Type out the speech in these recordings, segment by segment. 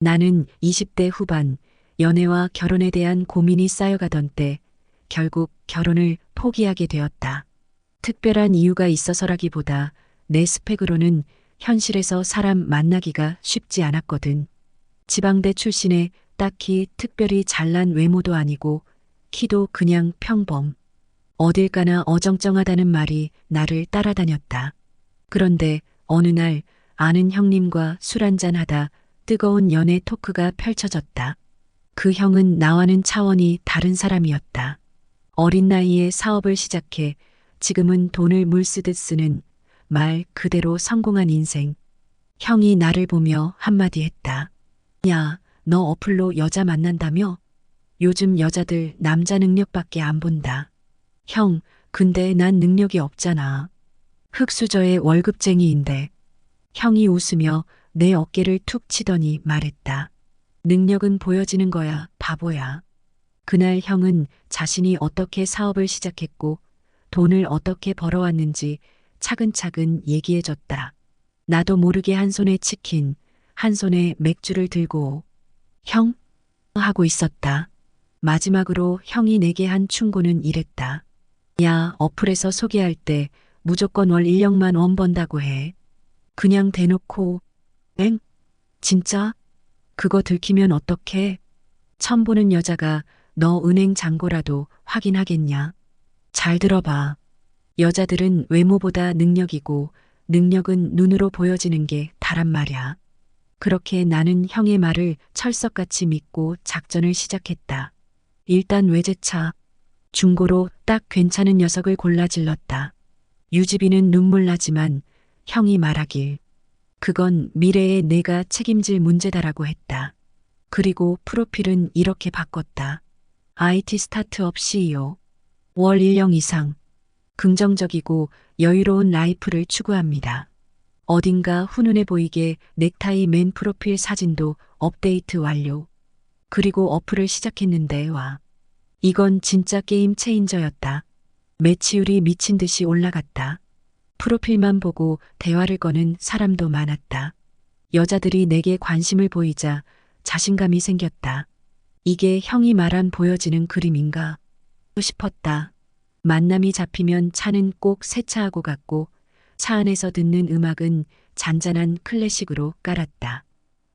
나는 20대 후반 연애와 결혼에 대한 고민이 쌓여가던 때 결국 결혼을 포기하게 되었다. 특별한 이유가 있어서라기보다 내 스펙으로는 현실에서 사람 만나기가 쉽지 않았거든. 지방대 출신에 딱히 특별히 잘난 외모도 아니고 키도 그냥 평범. 어딜 가나 어정쩡하다는 말이 나를 따라다녔다. 그런데 어느 날 아는 형님과 술 한잔하다 뜨거운 연애 토크가 펼쳐졌다. 그 형은 나와는 차원이 다른 사람이었다. 어린 나이에 사업을 시작해 지금은 돈을 물쓰듯 쓰는 말 그대로 성공한 인생. 형이 나를 보며 한마디 했다. 야, 너 어플로 여자 만난다며? 요즘 여자들 남자 능력밖에 안 본다. 형, 근데 난 능력이 없잖아. 흙수저의 월급쟁이인데. 형이 웃으며 내 어깨를 툭 치더니 말했다. 능력은 보여지는 거야, 바보야. 그날 형은 자신이 어떻게 사업을 시작했고 돈을 어떻게 벌어왔는지 차근차근 얘기해줬다. 나도 모르게 한 손에 치킨, 한 손에 맥주를 들고 형? 하고 있었다. 마지막으로 형이 내게 한 충고는 이랬다. 야, 어플에서 소개할 때 무조건 월 1억만 원 번다고 해. 그냥 대놓고 엥? 진짜? 그거 들키면 어떡해? 처음 보는 여자가 너 은행 잔고라도 확인하겠냐? 잘 들어봐. 여자들은 외모보다 능력이고 능력은 눈으로 보여지는 게 다란 말이야. 그렇게 나는 형의 말을 철석같이 믿고 작전을 시작했다. 일단 외제차. 중고로 딱 괜찮은 녀석을 골라 질렀다. 유지비는 눈물 나지만 형이 말하길. 그건 미래에 내가 책임질 문제다라고 했다. 그리고 프로필은 이렇게 바꿨다. IT 스타트업 CEO. 월 1억 이상. 긍정적이고 여유로운 라이프를 추구합니다. 어딘가 훈훈해 보이게 넥타이 맨 프로필 사진도 업데이트 완료. 그리고 어플을 시작했는데 와. 이건 진짜 게임 체인저였다. 매치율이 미친 듯이 올라갔다. 프로필만 보고 대화를 거는 사람도 많았다. 여자들이 내게 관심을 보이자 자신감이 생겼다. 이게 형이 말한 보여지는 그림인가 싶었다. 만남이 잡히면 차는 꼭 세차하고 갔고 차 안에서 듣는 음악은 잔잔한 클래식으로 깔았다.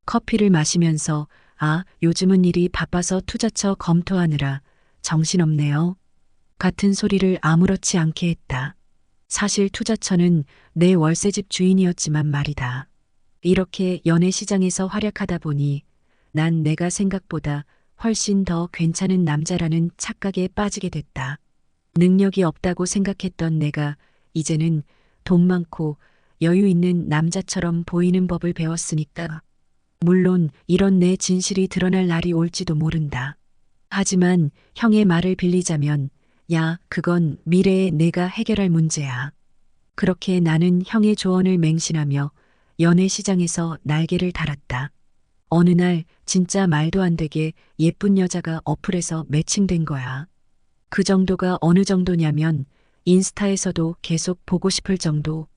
커피를 마시면서 아, 요즘은 일이 바빠서 투자처 검토하느라 정신없네요. 같은 소리를 아무렇지 않게 했다. 사실 투자처는 내 월세집 주인이었지만 말이다. 이렇게 연애 시장에서 활약하다 보니 난 내가 생각보다 훨씬 더 괜찮은 남자라는 착각에 빠지게 됐다. 능력이 없다고 생각했던 내가 이제는 돈 많고 여유 있는 남자처럼 보이는 법을 배웠으니까. 물론 이런 내 진실이 드러날 날이 올지도 모른다. 하지만 형의 말을 빌리자면 야, 그건 미래에 내가 해결할 문제야. 그렇게 나는 형의 조언을 맹신하며 연애 시장에서 날개를 달았다. 어느 날 진짜 말도 안 되게 예쁜 여자가 어플에서 매칭된 거야. 그 정도가 어느 정도냐면 인스타에서도 계속 보고 싶을 정도.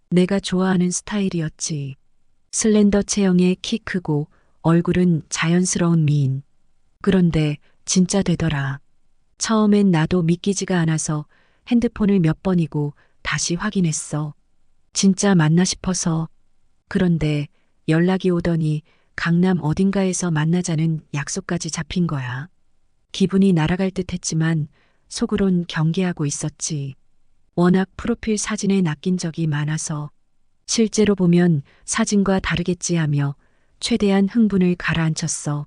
내가 좋아하는 스타일이었지. 슬렌더 체형에 키 크고 얼굴은 자연스러운 미인. 그런데 진짜 되더라. 처음엔 나도 믿기지가 않아서 핸드폰을 몇 번이고 다시 확인했어. 진짜 맞나 싶어서. 그런데 연락이 오더니 강남 어딘가에서 만나자는 약속까지 잡힌 거야. 기분이 날아갈 듯 했지만 속으론 경계하고 있었지. 워낙 프로필 사진에 낚인 적이 많아서 실제로 보면 사진과 다르겠지 하며 최대한 흥분을 가라앉혔어.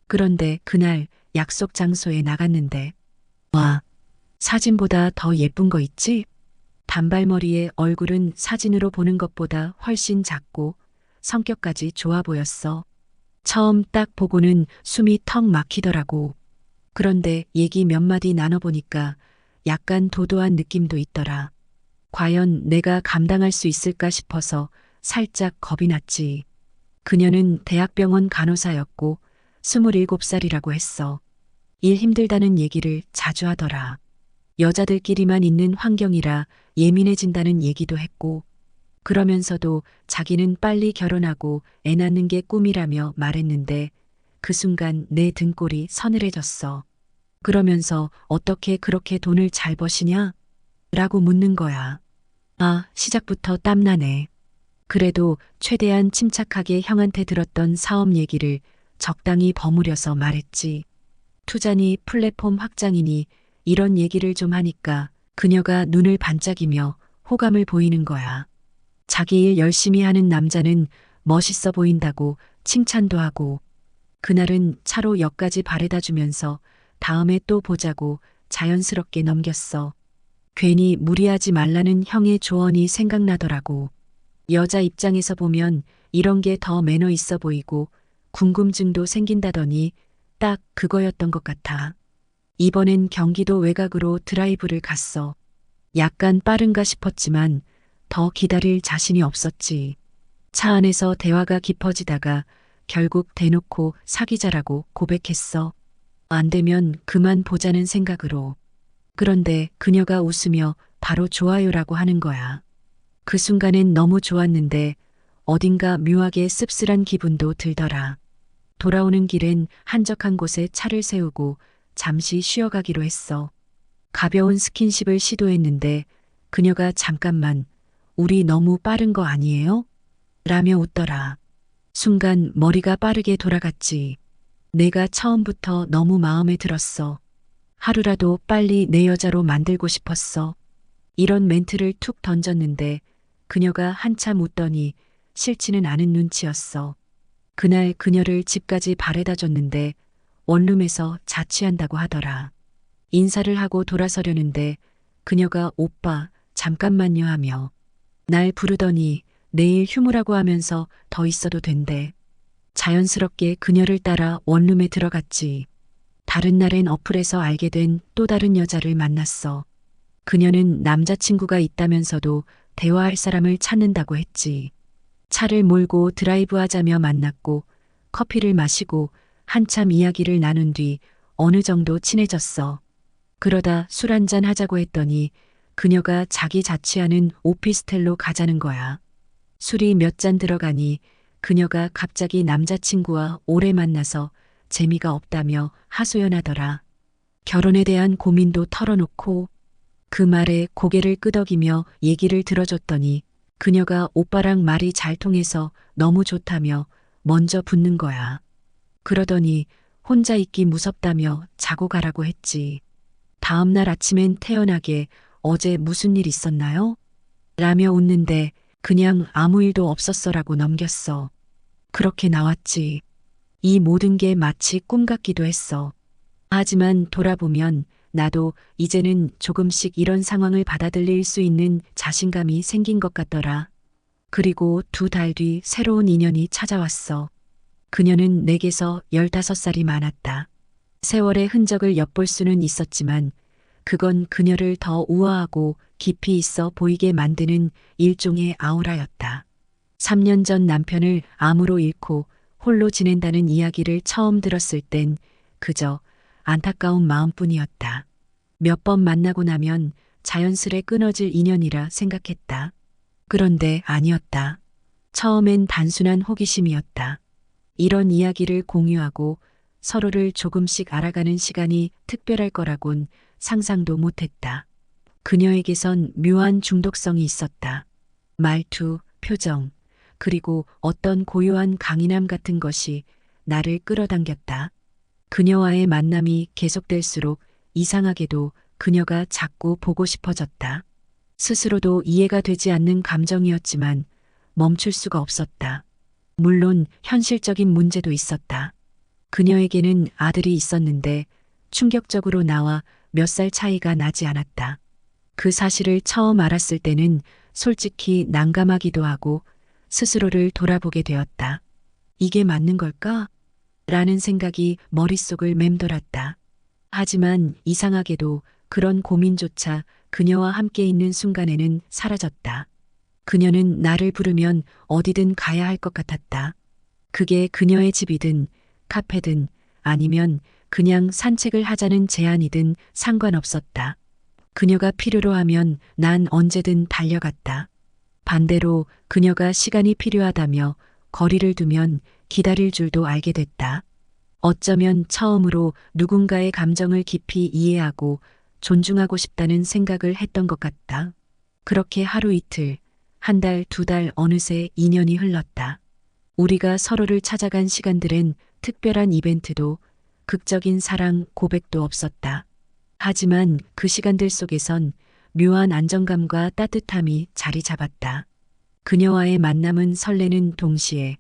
그런데 그날 약속 장소에 나갔는데 와, 사진보다 더 예쁜 거 있지? 단발머리에 얼굴은 사진으로 보는 것보다 훨씬 작고 성격까지 좋아 보였어. 처음 딱 보고는 숨이 턱 막히더라고. 그런데 얘기 몇 마디 나눠보니까 약간 도도한 느낌도 있더라. 과연 내가 감당할 수 있을까 싶어서 살짝 겁이 났지. 그녀는 대학병원 간호사였고 27살이라고 했어. 일 힘들다는 얘기를 자주 하더라. 여자들끼리만 있는 환경이라 예민해진다는 얘기도 했고 그러면서도 자기는 빨리 결혼하고 애 낳는 게 꿈이라며 말했는데 그 순간 내 등골이 서늘해졌어. 그러면서 어떻게 그렇게 돈을 잘 버시냐? 라고 묻는 거야. 아, 시작부터 땀나네. 그래도 최대한 침착하게 형한테 들었던 사업 얘기를 적당히 버무려서 말했지. 투자니 플랫폼 확장이니 이런 얘기를 좀 하니까 그녀가 눈을 반짝이며 호감을 보이는 거야. 자기 일 열심히 하는 남자는 멋있어 보인다고 칭찬도 하고 그날은 차로 역까지 바래다 주면서 다음에 또 보자고 자연스럽게 넘겼어. 괜히 무리하지 말라는 형의 조언이 생각나더라고. 여자 입장에서 보면 이런 게 더 매너 있어 보이고 궁금증도 생긴다더니 딱 그거였던 것 같아. 이번엔 경기도 외곽으로 드라이브를 갔어. 약간 빠른가 싶었지만 더 기다릴 자신이 없었지. 차 안에서 대화가 깊어지다가 결국 대놓고 사귀자라고 고백했어. 안 되면 그만 보자는 생각으로. 그런데 그녀가 웃으며 바로 좋아요라고 하는 거야. 그 순간엔 너무 좋았는데 어딘가 묘하게 씁쓸한 기분도 들더라. 돌아오는 길엔 한적한 곳에 차를 세우고 잠시 쉬어가기로 했어. 가벼운 스킨십을 시도했는데 그녀가 잠깐만 우리 너무 빠른 거 아니에요? 라며 웃더라. 순간 머리가 빠르게 돌아갔지. 내가 처음부터 너무 마음에 들었어. 하루라도 빨리 내 여자로 만들고 싶었어. 이런 멘트를 툭 던졌는데 그녀가 한참 웃더니 싫지는 않은 눈치였어. 그날 그녀를 집까지 바래다 줬는데 원룸에서 자취한다고 하더라. 인사를 하고 돌아서려는데 그녀가 오빠 잠깐만요 하며 날 부르더니 내일 휴무라고 하면서 더 있어도 된대. 자연스럽게 그녀를 따라 원룸에 들어갔지. 다른 날엔 어플에서 알게 된 또 다른 여자를 만났어. 그녀는 남자친구가 있다면서도 대화할 사람을 찾는다고 했지. 차를 몰고 드라이브 하자며 만났고 커피를 마시고 한참 이야기를 나눈 뒤 어느 정도 친해졌어. 그러다 술 한잔 하자고 했더니 그녀가 자기 자취하는 오피스텔로 가자는 거야. 술이 몇 잔 들어가니 그녀가 갑자기 남자친구와 오래 만나서 재미가 없다며 하소연하더라. 결혼에 대한 고민도 털어놓고 그 말에 고개를 끄덕이며 얘기를 들어줬더니 그녀가 오빠랑 말이 잘 통해서 너무 좋다며 먼저 붙는 거야. 그러더니 혼자 있기 무섭다며 자고 가라고 했지. 다음 날 아침엔 태연하게 어제 무슨 일 있었나요? 라며 웃는데 그냥 아무 일도 없었어라고 넘겼어. 그렇게 나왔지. 이 모든 게 마치 꿈 같기도 했어. 하지만 돌아보면 나도 이제는 조금씩 이런 상황을 받아들일 수 있는 자신감이 생긴 것 같더라. 그리고 2달 뒤 새로운 인연이 찾아왔어. 그녀는 내게서 15살이 많았다. 세월의 흔적을 엿볼 수는 있었지만 그건 그녀를 더 우아하고 깊이 있어 보이게 만드는 일종의 아우라였다. 3년 전 남편을 암으로 잃고 홀로 지낸다는 이야기를 처음 들었을 땐 그저 안타까운 마음뿐이었다. 몇 번 만나고 나면 자연스레 끊어질 인연이라 생각했다. 그런데 아니었다. 처음엔 단순한 호기심이었다. 이런 이야기를 공유하고 서로를 조금씩 알아가는 시간이 특별할 거라곤 상상도 못했다. 그녀에게선 묘한 중독성이 있었다. 말투, 표정, 그리고 어떤 고요한 강인함 같은 것이 나를 끌어당겼다. 그녀와의 만남이 계속될수록 이상하게도 그녀가 자꾸 보고 싶어졌다. 스스로도 이해가 되지 않는 감정이었지만 멈출 수가 없었다. 물론 현실적인 문제도 있었다. 그녀에게는 아들이 있었는데 충격적으로 나와 몇 살 차이가 나지 않았다. 그 사실을 처음 알았을 때는 솔직히 난감하기도 하고 스스로를 돌아보게 되었다. 이게 맞는 걸까? 라는 생각이 머릿속을 맴돌았다. 하지만 이상하게도 그런 고민조차 그녀와 함께 있는 순간에는 사라졌다. 그녀는 나를 부르면 어디든 가야 할 것 같았다. 그게 그녀의 집이든 카페든 아니면 그냥 산책을 하자는 제안이든 상관없었다. 그녀가 필요로 하면 난 언제든 달려갔다. 반대로 그녀가 시간이 필요하다며 거리를 두면 기다릴 줄도 알게 됐다. 어쩌면 처음으로 누군가의 감정을 깊이 이해하고 존중하고 싶다는 생각을 했던 것 같다. 그렇게 하루 이틀, 한 달, 두 달 어느새 2년이 흘렀다. 우리가 서로를 찾아간 시간들엔 특별한 이벤트도 극적인 사랑 고백도 없었다. 하지만 그 시간들 속에선 묘한 안정감과 따뜻함이 자리 잡았다. 그녀와의 만남은 설레는 동시에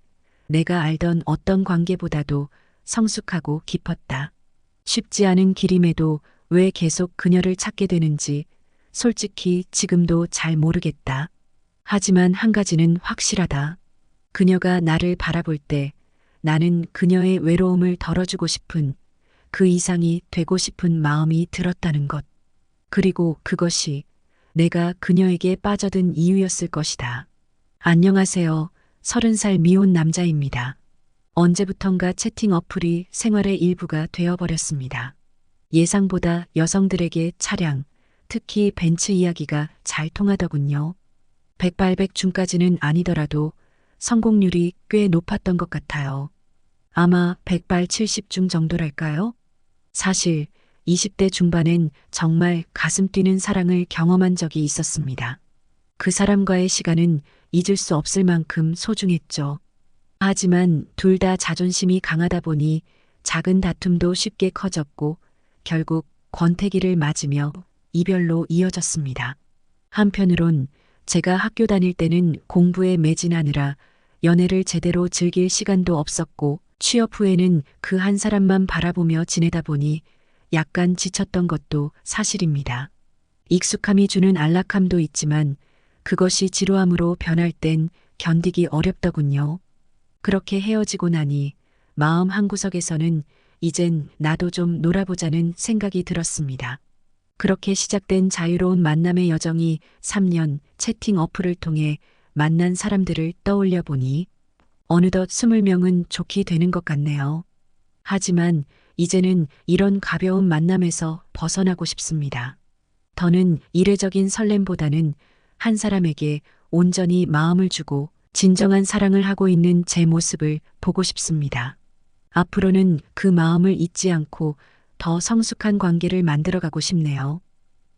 내가 알던 어떤 관계보다도 성숙하고 깊었다. 쉽지 않은 길임에도 왜 계속 그녀를 찾게 되는지 솔직히 지금도 잘 모르겠다. 하지만 한 가지는 확실하다. 그녀가 나를 바라볼 때 나는 그녀의 외로움을 덜어주고 싶은 그 이상이 되고 싶은 마음이 들었다는 것. 그리고 그것이 내가 그녀에게 빠져든 이유였을 것이다. 안녕하세요. 30살 미혼 남자입니다. 언제부턴가 채팅 어플이 생활의 일부가 되어버렸습니다. 예상보다 여성들에게 차량, 특히 벤츠 이야기가 잘 통하더군요. 백발백중까지는 아니더라도 성공률이 꽤 높았던 것 같아요. 아마 100발 70중 정도랄까요? 사실 20대 중반엔 정말 가슴 뛰는 사랑을 경험한 적이 있었습니다. 그 사람과의 시간은 잊을 수 없을 만큼 소중했죠. 하지만 둘 다 자존심이 강하다 보니 작은 다툼도 쉽게 커졌고 결국 권태기를 맞으며 이별로 이어졌습니다. 한편으론 제가 학교 다닐 때는 공부에 매진하느라 연애를 제대로 즐길 시간도 없었고 취업 후에는 그 한 사람만 바라보며 지내다 보니 약간 지쳤던 것도 사실입니다. 익숙함이 주는 안락함도 있지만 그것이 지루함으로 변할 땐 견디기 어렵더군요. 그렇게 헤어지고 나니 마음 한구석에서는 이젠 나도 좀 놀아보자는 생각이 들었습니다. 그렇게 시작된 자유로운 만남의 여정이 3년 채팅 어플을 통해 만난 사람들을 떠올려 보니 어느덧 20명은 좋게 되는 것 같네요. 하지만 이제는 이런 가벼운 만남에서 벗어나고 싶습니다. 더는 이례적인 설렘보다는 한 사람에게 온전히 마음을 주고 진정한 사랑을 하고 있는 제 모습을 보고 싶습니다. 앞으로는 그 마음을 잊지 않고 더 성숙한 관계를 만들어가고 싶네요.